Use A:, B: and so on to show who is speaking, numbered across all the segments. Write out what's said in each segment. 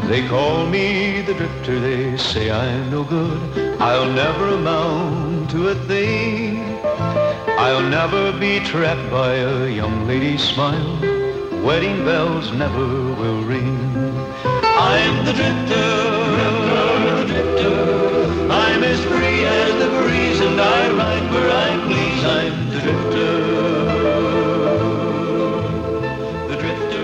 A: They call me the drifter, they say I'm no good. I'll never amount to a thing. I'll never be trapped by a young lady's smile. Wedding bells never will ring. I'm the drifter, drifter, drifter. I'm as free as the breeze and I ride where I please. I'm the drifter, the drifter.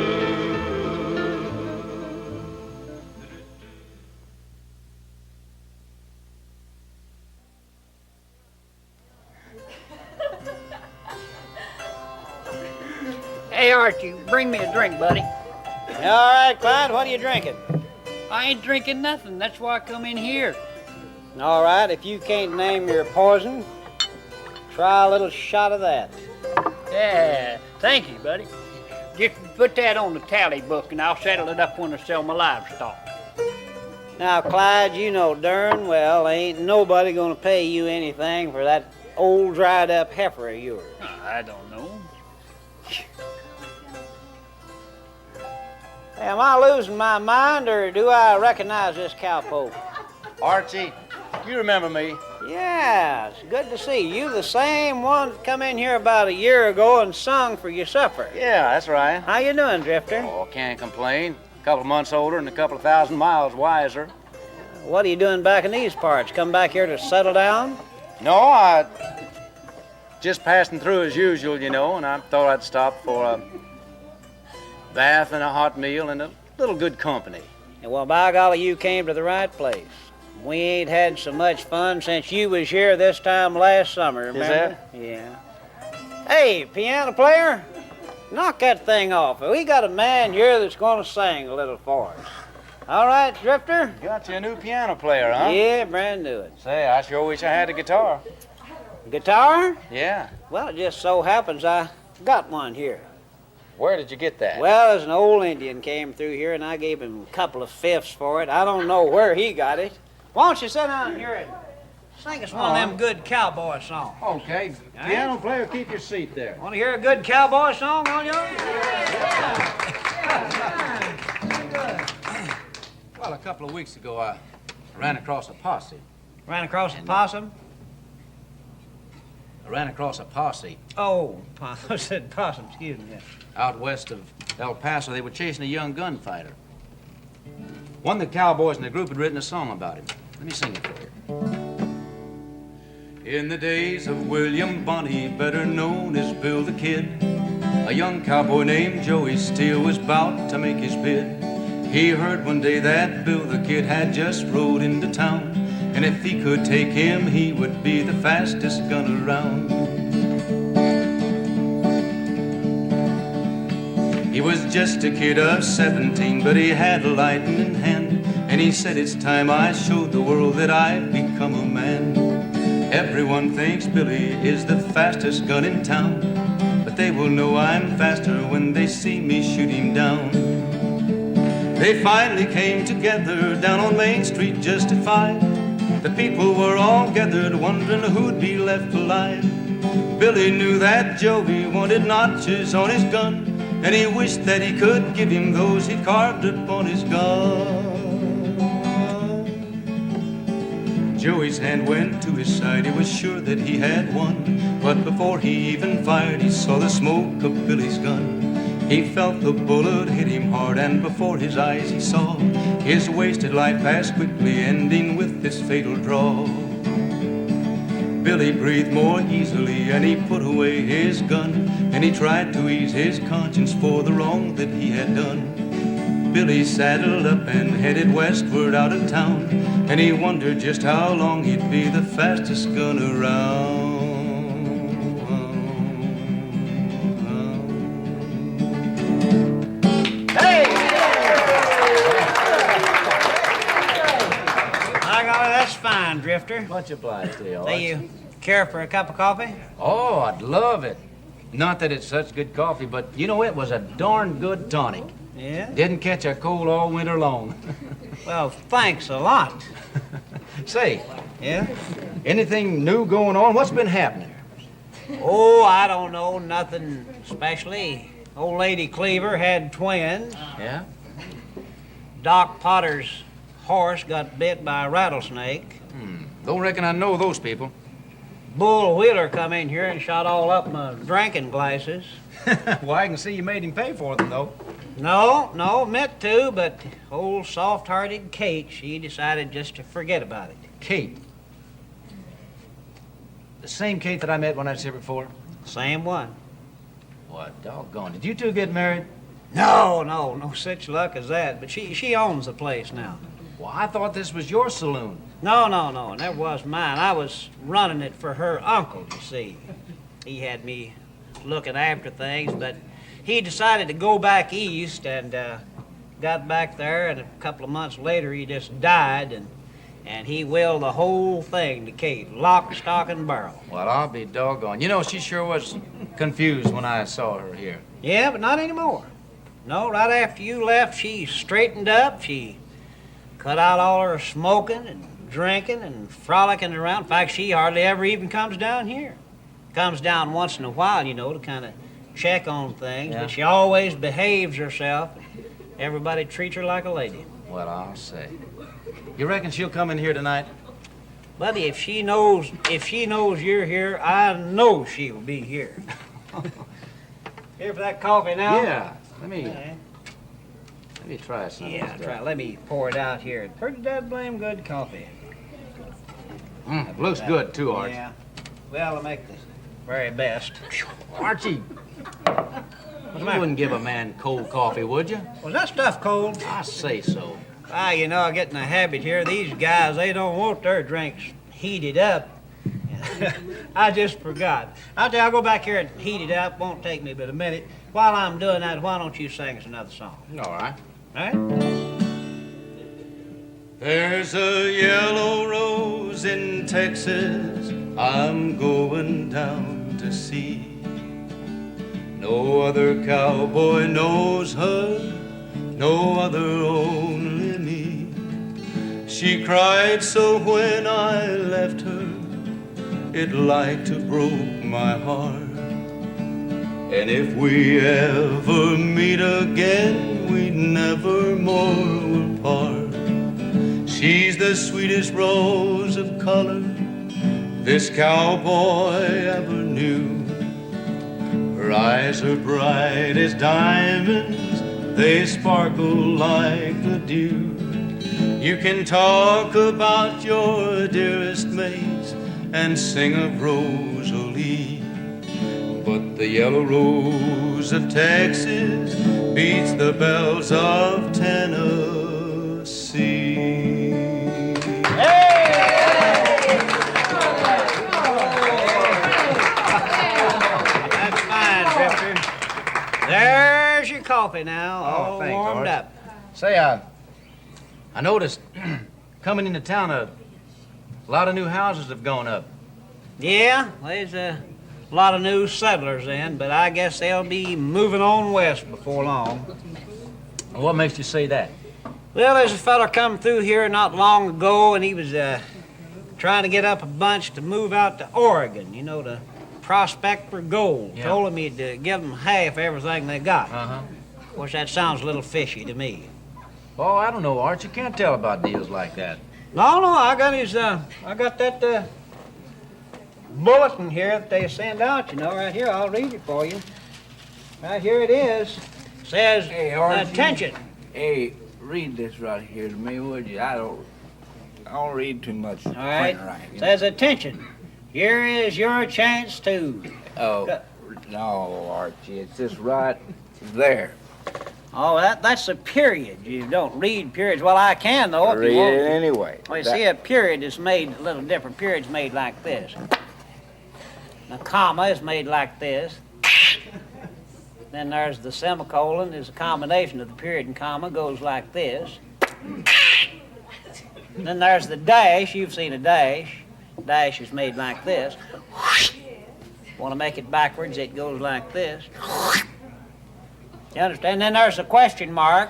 B: Hey, Archie, bring me a drink, buddy.
C: All right, Clyde, what are you drinking?
B: I ain't drinking nothing. That's why I come in here.
C: All right, if you can't name your poison, try a little shot of that.
B: Yeah, thank you, buddy. Just put that on the tally book, and I'll settle it up when I sell my livestock.
C: Now, Clyde, you know darn well ain't nobody gonna pay you anything for that old dried-up heifer of yours.
B: I don't know.
C: Am I losing my mind, or do I recognize this cowpoke?
D: Archie, you remember me?
C: Yeah, it's good to see you. You the same one that come in here about a year ago and sung for your supper.
D: Yeah, that's right.
C: How you doing, Drifter?
D: Oh, can't complain. A couple months older and a couple of 1,000 miles wiser.
C: What are you doing back in these parts? Come back here to settle down?
D: No, I just passing through as usual, you know, and I thought I'd stop for a bath and a hot meal and a little good company.
C: Well, by golly, you came to the right place. We ain't had so much fun since you was here this time last summer, remember?
D: Is that?
C: Yeah. Hey, piano player, knock that thing off. We got a man here that's going to sing a little for us. All right, Drifter?
D: Got you a new piano player, huh?
C: Yeah, brand new.
D: Say, I sure wish I had a guitar.
C: Guitar?
D: Yeah.
C: Well, it just so happens I got one here.
D: Where did you get that?
C: Well, as an old Indian came through here, and I gave him a couple of fifths for it. I don't know where he got it. Why don't you sit down here and sing us one of them good cowboy songs?
D: Okay. Piano player, keep your seat there.
C: Want to hear a good cowboy song, all y'all?
E: Well, a couple of weeks ago, I ran across a posse.
C: Ran across a possum?
E: I ran across a posse
C: Oh, I said possum, excuse me. Yeah.
E: out west of El Paso. They were chasing a young gunfighter. One of the cowboys in the group had written a song about him. Let me sing it for you. In the days of William Bonney, better known as Bill the Kid, a young cowboy named Joey Steele was about to make his bid. He heard one day that Bill the Kid had just rode into town, and if he could take him, he would be the fastest gun around. He was just a kid of 17, but he had a lightning hand, and he said, it's time I showed the world that I've become a man. Everyone thinks Billy is the fastest gun in town, but they will know I'm faster when they see me shoot him down. They finally came together down on Main Street just at 5. The people were all gathered wondering who'd be left alive. Billy knew that Joey wanted notches on his gun, and he wished that he could give him those he'd carved upon his gun. Joey's hand went to his side, he was sure that he had won, but before he even fired, he saw the smoke of Billy's gun. He felt the bullet hit him hard, and before his eyes he saw his wasted life pass quickly, ending with this fatal draw. Billy breathed more easily, and he put away his gun, and he tried to ease his conscience for the wrong that he had done. Billy saddled up and headed westward out of town, and he wondered just how long he'd be the fastest gun around.
C: Hey! My golly, that's fine, Drifter.
E: Much obliged to you.
C: Say, you care for a cup of coffee?
E: Oh, I'd love it. Not that it's such good coffee, but you know, it was a darn good tonic.
C: Yeah?
E: Didn't catch a cold all winter long.
C: Well, thanks a lot.
E: Say,
C: Yeah?
E: anything new going on? What's been happening?
C: Oh, I don't know, nothing especially. Old Lady Cleaver had twins.
E: Yeah?
C: Doc Potter's horse got bit by a rattlesnake.
D: Don't reckon I know those people.
C: Bull Wheeler come in here and shot all up my drinking glasses.
D: Well, I can see you made him pay for them, though.
C: No, meant to, but old soft-hearted Kate, she decided just to forget about it.
D: Kate. The same Kate that I met when I was here before?
C: Same one.
D: What, doggone. Did you two get married?
C: No such luck as that, but she owns the place now.
D: Well, I thought this was your saloon.
C: No, that was mine. I was running it for her uncle, you see. He had me looking after things, but he decided to go back east and got back there, and a couple of months later he just died, and he willed the whole thing to Kate, lock, stock, and barrel.
D: Well, I'll be doggone. You know, she sure was confused when I saw her here.
C: Yeah, but not anymore. No, right after you left, she straightened up. She cut out all her smoking and drinking and frolicking around. In fact, she hardly ever even comes down here. Comes down once in a while, you know, to kind of check on things,
D: Yeah.
C: but she always behaves herself. Everybody treats her like a lady.
D: Well, I'll say. You reckon she'll come in here tonight?
C: Buddy, if she knows you're here, I know she'll be here. Here for that coffee now?
D: Yeah. Let
C: Okay.
D: me try some. of
C: Yeah,
D: this
C: try.
D: stuff.
C: Let me pour it out here. Pretty dead blame good coffee.
D: It looks good, too, Arch.
C: Yeah. Well, I make the very best.
D: Archie, you
C: matter?
D: wouldn't give a man cold coffee, would you?
C: Was that stuff cold?
D: I say so.
C: You know, I get in a habit here. These guys, they don't want their drinks heated up. I just forgot. I'll go back here and heat it up. Won't take me but a minute. While I'm doing that, why don't you sing us another song?
D: All right.
C: All right?
E: There's a yellow rose in Texas I'm going down to see. No other cowboy knows her, no other, only me. She cried so when I left her, it like to broke my heart. And if we ever meet again, we never more will part. She's the sweetest rose of color this cowboy ever knew. Her eyes are bright as diamonds, they sparkle like the dew. You can talk about your dearest mates and sing of Rosalie, but the yellow rose of Texas beats the bells of Tennessee.
C: That's fine, Drifter. There's your coffee now, all
D: thanks,
C: warmed
D: Arch.
C: up.
D: Say, I noticed coming into town, a lot of new houses have gone up.
C: Yeah, there's a lot of new settlers in, but I guess they'll be moving on west before long.
D: What makes you say that?
C: Well, there's a fella come through here not long ago, and he was trying to get up a bunch to move out to Oregon, you know, to prospect for gold.
D: Yeah.
C: Told him he'd give them half everything they got.
D: Uh-huh.
C: Of course, that sounds a little fishy to me.
D: Oh, I don't know, Art. You can't tell about deals like that.
C: No, I got that bulletin here that they send out, you know, right here. I'll read it for you. Right here it is. Says,
F: Hey, Archie.
C: attention.
F: Hey, read this right here to me, would you? I don't read too much.
C: All right.
F: print writing.
C: Says, attention. Here is your chance to.
F: Oh, no, Archie. It's just right there.
C: Oh, that's a period. You don't read periods. Well, I can, though, if
F: Read
C: you want.
F: it anyway.
C: Well, you see, a period is made a little different. Period's made like this. A comma is made like this. Then there's the semicolon. Is a combination of the period and comma. Goes like this. Then there's the dash. You've seen a dash. Dash is made like this. Want to make it backwards? It goes like this. You understand? Then there's a question mark.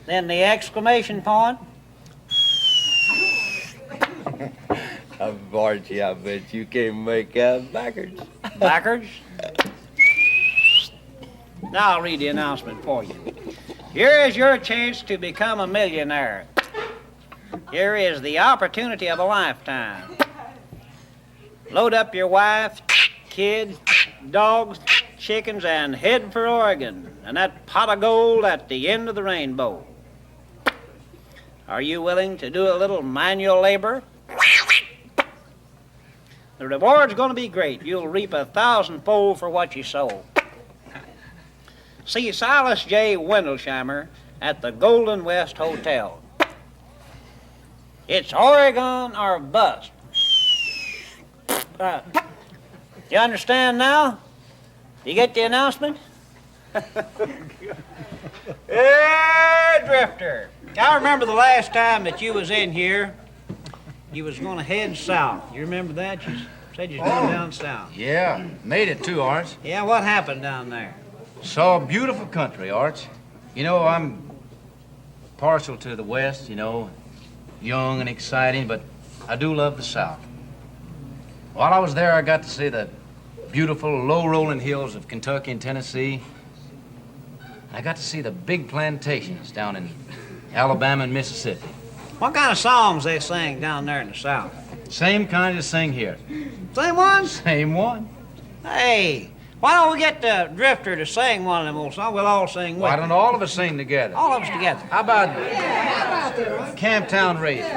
C: Then the exclamation point.
F: Archie, I bet you can make out backwards.
C: Backwards. Now I'll read the announcement for you. Here is your chance to become a millionaire. Here is the opportunity of a lifetime. Load up your wife, kids, dogs, chickens, and head for Oregon and that pot of gold at the end of the rainbow. Are you willing to do a little manual labor? The reward's going to be great. You'll reap 1,000-fold for what you sow. See Silas J. Wendelsheimer at the Golden West Hotel. It's Oregon or bust. You understand now? You get the announcement? Hey, Drifter. I remember the last time that you was in here, you was going to head south. You remember that? You said you was going down south.
D: Yeah, made it too, Arch.
C: Yeah, what happened down there?
D: Saw a beautiful country, Arch. You know, I'm partial to the West, you know, young and exciting, but I do love the South. While I was there, I got to see the beautiful, low-rolling hills of Kentucky and Tennessee. I got to see the big plantations down in Alabama and Mississippi.
C: What kind of songs they sing down there in the South?
D: Same kind as sing here.
C: Same ones?
D: Same one.
C: Hey, why don't we get the Drifter to sing one of them old songs? We'll all sing with
D: Why
C: him.
D: don't all of us sing together?
C: All of us together.
D: How about Camptown Races?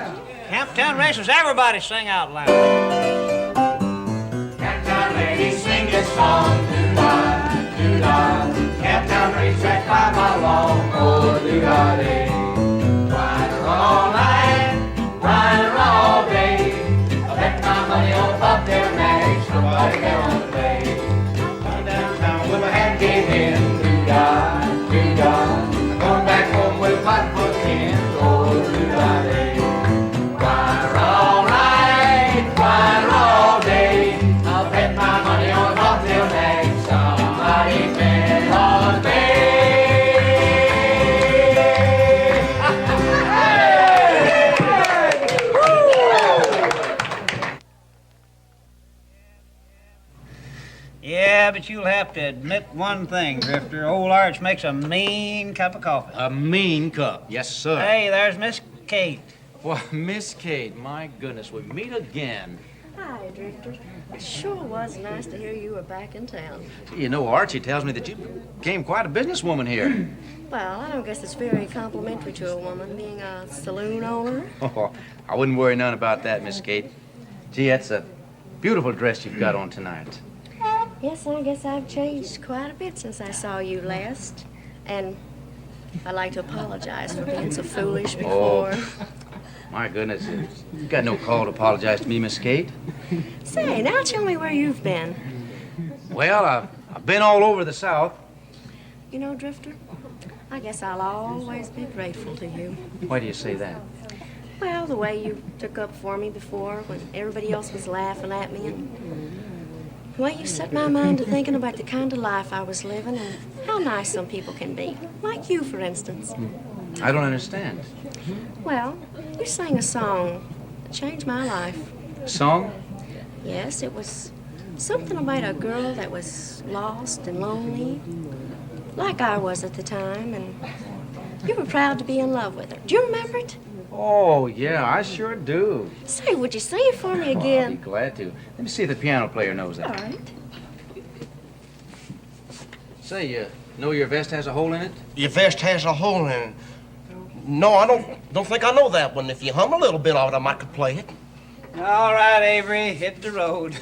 C: Camptown Races, everybody sing out loud.
G: Ladies sing this song, doo-dah, doo-dah. Camptown racetrack 5 mile long, oh doo-dah-day. Ride her all night, ride her all day. I bet my money on bobtail nags, nobody there on the bay. Come downtown with my hand gave in, doo-dah, doo-dah. Going back home with my foot in, oh doo-dah-day. Ride her all night, ride her all day. I'll bet my money on bobtail nags, somebody bet on me.
C: Yeah, but you'll have to admit one thing, Drifter. Old Arch makes a mean cup of coffee.
D: A mean cup. Yes, sir.
C: Hey, there's Miss Kate.
D: Well, Miss Kate, my goodness, we meet again.
H: Hi, Drifter. It sure was nice to hear you were back in town.
D: You know, Archie tells me that you became quite a businesswoman here.
H: Well, I don't guess it's very complimentary to a woman being a saloon owner.
D: Oh, I wouldn't worry none about that, Miss Kate. Gee, that's a beautiful dress you've got on tonight.
H: Yes, I guess I've changed quite a bit since I saw you last. And I'd like to apologize for being so foolish before.
D: My goodness, you've got no call to apologize to me, Miss Kate.
H: Say, now tell me where you've been.
D: Well, I've been all over the South.
H: You know, Drifter, I guess I'll always be grateful to you.
D: Why do you say that?
H: Well, the way you took up for me before when everybody else was laughing at me, and the way you set my mind to thinking about the kind of life I was living and how nice some people can be. Like you, for instance.
D: I don't understand.
H: Well, you sang a song that changed my life.
D: A song?
H: Yes, it was something about a girl that was lost and lonely, like I was at the time, and you were proud to be in love with her. Do you remember it?
D: Oh, yeah, I sure do.
H: Say, would you sing it for me
D: I'll be
H: again?
D: glad to. Let me see if the piano player knows
H: All
D: that.
H: right.
D: Say, you know your vest has a hole in it?
I: Your vest has a hole in it. No, I don't think I know that one. If you hum a little bit of it, I might could play it.
C: All right, Avery, hit the road.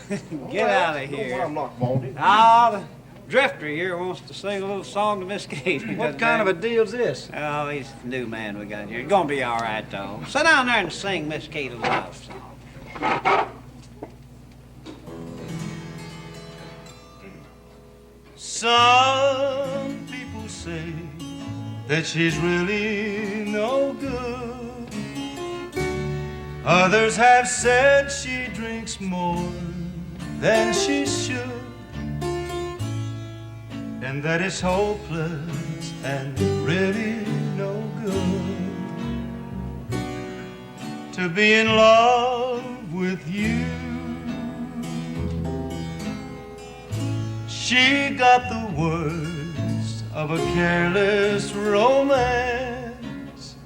C: Get out of here.
I: I'm not wanted.
C: Ah, the Drifter here wants to sing a little song to Miss Kate.
D: What kind of a deal's this?
C: Oh, he's the new man we got here. He's gonna be all right, though. Sit down there and sing Miss Kate a love song.
E: Some people say that she's really no good. Others have said she drinks more than she should, and that it's hopeless and really no good to be in love with you. She got the worst of a careless romance.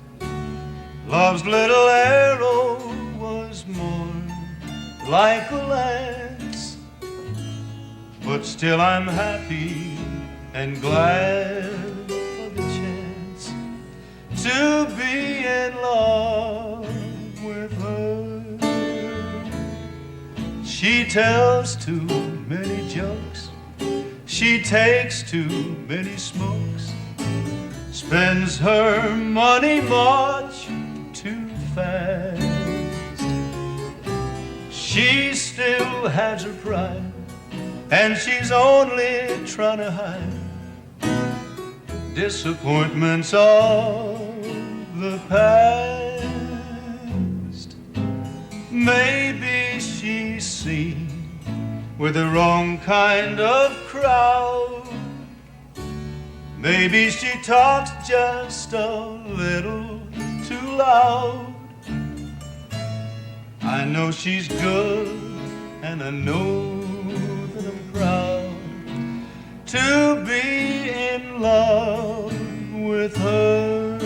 E: Love's little arrow was more like a lance, but still I'm happy and glad for the chance to be in love with her. She tells too many jokes, she takes too many smokes, spends her money much too fast. She still has her pride, and she's only trying to hide disappointments of the past. Maybe she's seen with the wrong kind of crowd. Maybe she talks just a little too loud. I know she's good, and I know that I'm proud to be in love with her.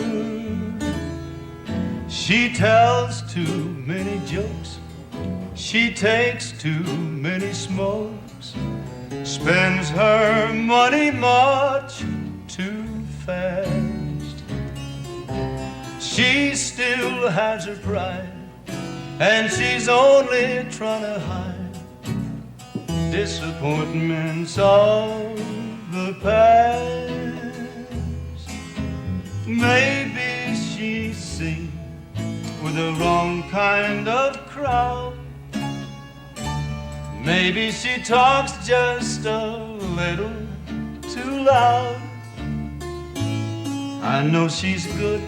E: She tells too many jokes, she takes too many smokes, spends her money much too fast. She still has her pride, and she's only trying to hide disappointments of the past. Maybe she's seen with the wrong kind of crowd. Maybe she talks just a little too loud. I know she's good,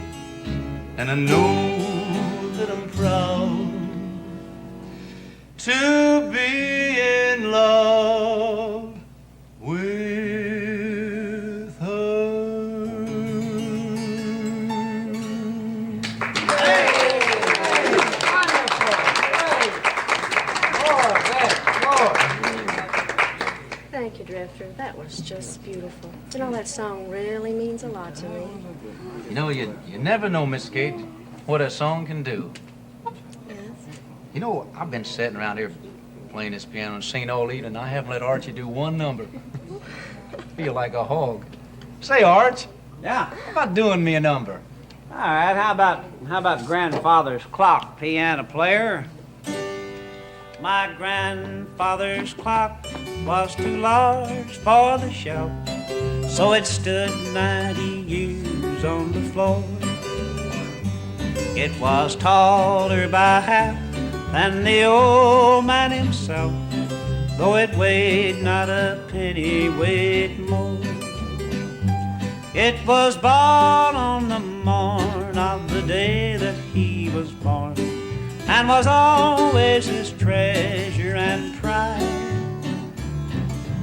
E: and I know that I'm proud to be in love with her.
H: Thank you, Drifter. That was just beautiful. You know, that song really means a lot to me.
D: You know, you never know, Miss Kate, what a song can do.
H: Yes?
D: You know, I've been sitting around here playing this piano and singing all evening. I haven't let Archie do one number. Feel like a hog. Say, Arch,
C: Yeah.
D: how about doing me a number?
C: All right, how about grandfather's clock, piano player? My grandfather's clock was too large for the shelf, so it stood 90 years on the floor. It was taller by half than the old man himself, though it weighed not a penny weight more. It was bought on the morn of the day that he was born, and was always his treasure and pride.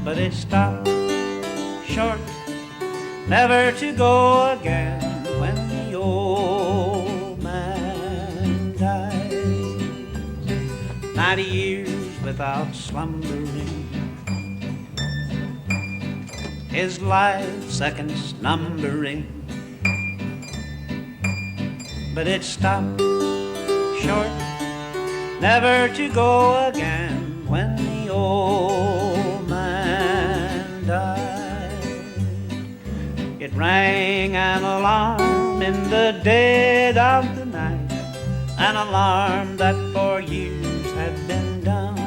C: But it stopped short, never to go again when the old man died. 90 years without slumbering, his life seconds numbering. But it stopped short, never to go again when the old man died. It rang an alarm in the dead of the night, an alarm that for years had been dumb,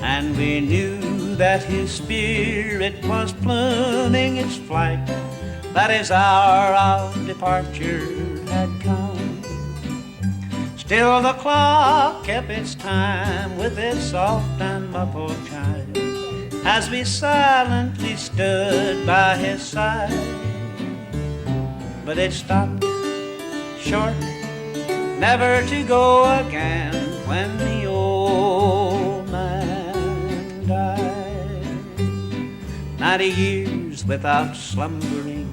C: and we knew that his spirit was pluming its flight, that his hour of departure had come. Still the clock kept its time with its soft and muffled chime, as we silently stood by his side. But it stopped short, never to go again when the old man died. 90 years without slumbering,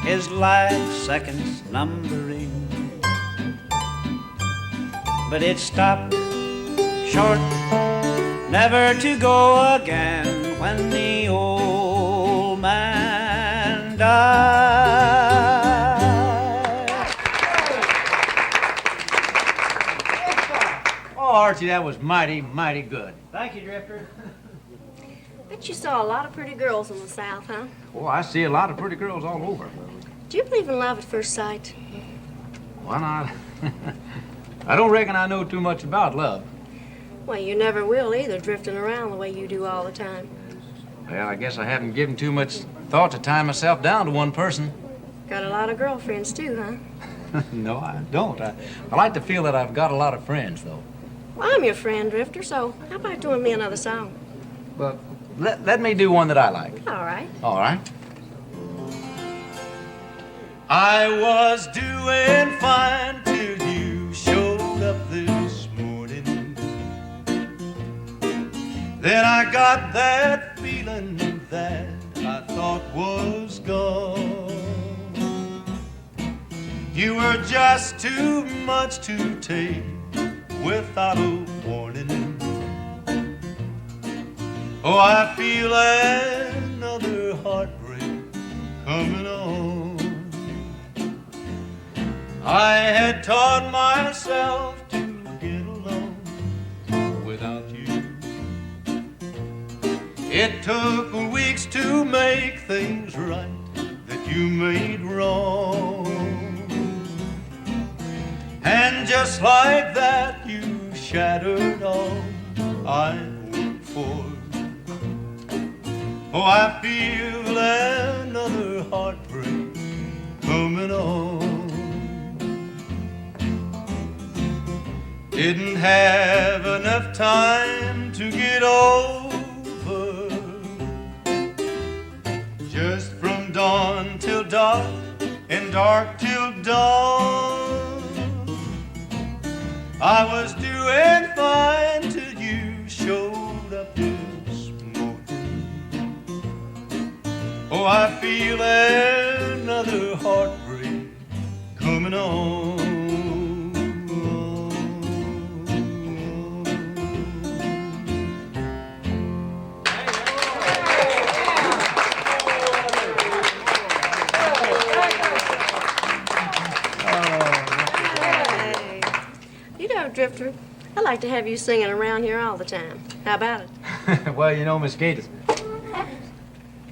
C: his life seconds numbering. But it stopped short, never to go again when the old man died.
D: Oh, Archie, that was mighty, mighty good.
C: Thank you, Drifter.
H: Bet you saw a lot of pretty girls in the South, huh?
D: Oh, I see a lot of pretty girls all over.
H: Do you believe in love at first sight?
D: Why not? I don't reckon I know too much about love.
H: Well, you never will either, drifting around the way you do all the time.
D: Well, I guess I haven't given too much thought to tie myself down to one person.
H: Got a lot of girlfriends, too, huh?
D: No, I don't. I like to feel that I've got a lot of friends, though.
H: Well, I'm your friend, Drifter, so how about doing me another song?
D: But let me do one that I like.
H: All right.
D: All right.
E: I was doing fine till you showed up this morning. Then I got that feeling that I thought was gone. You were just too much to take without a warning. Oh, I feel another heartbreak coming on. I had taught myself to get along without you. It took weeks to make things right that you made wrong. And just like that, you shattered all I worked for. Oh, I feel another heartbreak coming on. Didn't have enough time to get over. Just from dawn till dark and dark till dawn. I was doing fine till you showed up this morning. Oh, I feel another heartbreak coming on.
H: Drifter, I like to have you singing around here all the time. How about it?
D: Well, you know, Miss Gates,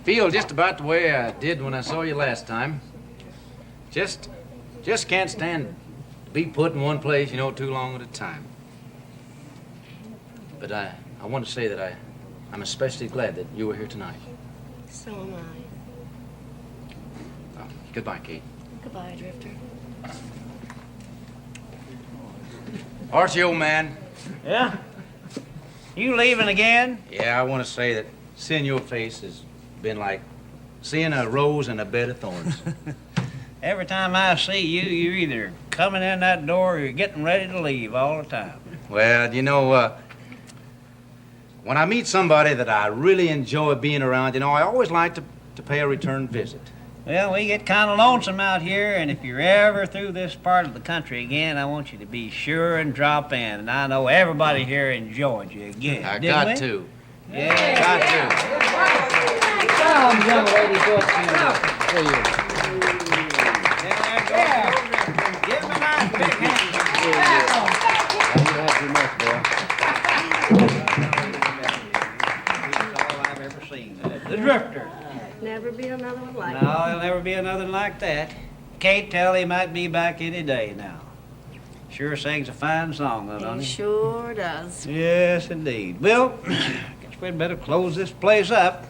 D: feel just about the way I did when I saw you last time. Just can't stand to be put in one place, you know, too long at a time. But I want to say that I'm especially glad that you were here tonight.
H: So am I.
D: Oh, goodbye, Kate.
H: Goodbye, Drifter.
D: Archie, old man.
C: Yeah? You leaving again?
D: Yeah, I want to say that seeing your face has been like seeing a rose in a bed of thorns.
C: Every time I see you, you're either coming in that door or you're getting ready to leave all the time.
D: Well, you know, when I meet somebody that I really enjoy being around, you know, I always like to pay a return visit.
C: Well, we get kind of lonesome out here, and if you're ever through this part of the country again, I want you to be sure and drop in. And I know everybody here enjoyed you again.
D: I
C: didn't
D: got
C: we?
D: to.
C: Yeah,
D: Got
C: Come, young lady, give me a nice big hand. That's all I've ever seen. The Drifter.
H: Never be another one like
C: No, there'll never be another like that. Kate tell he might be back any day now. Sure sings a fine song, though, don't
H: He
C: he?
H: sure does.
C: Yes, indeed. Well, guess we'd better close this place up.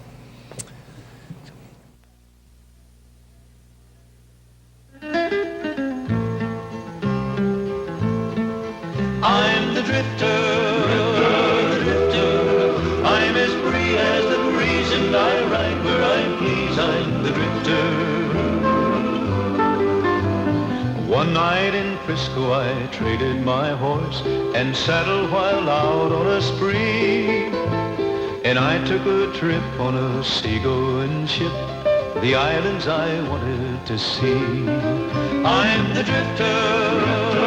A: I'm the drifter, I'm as free as the breeze and I ride where I please. I'm the drifter. One night in Frisco I traded my horse and saddle while out on a spree. And I took a trip on a seagoing ship, the islands I wanted to see. I'm the drifter.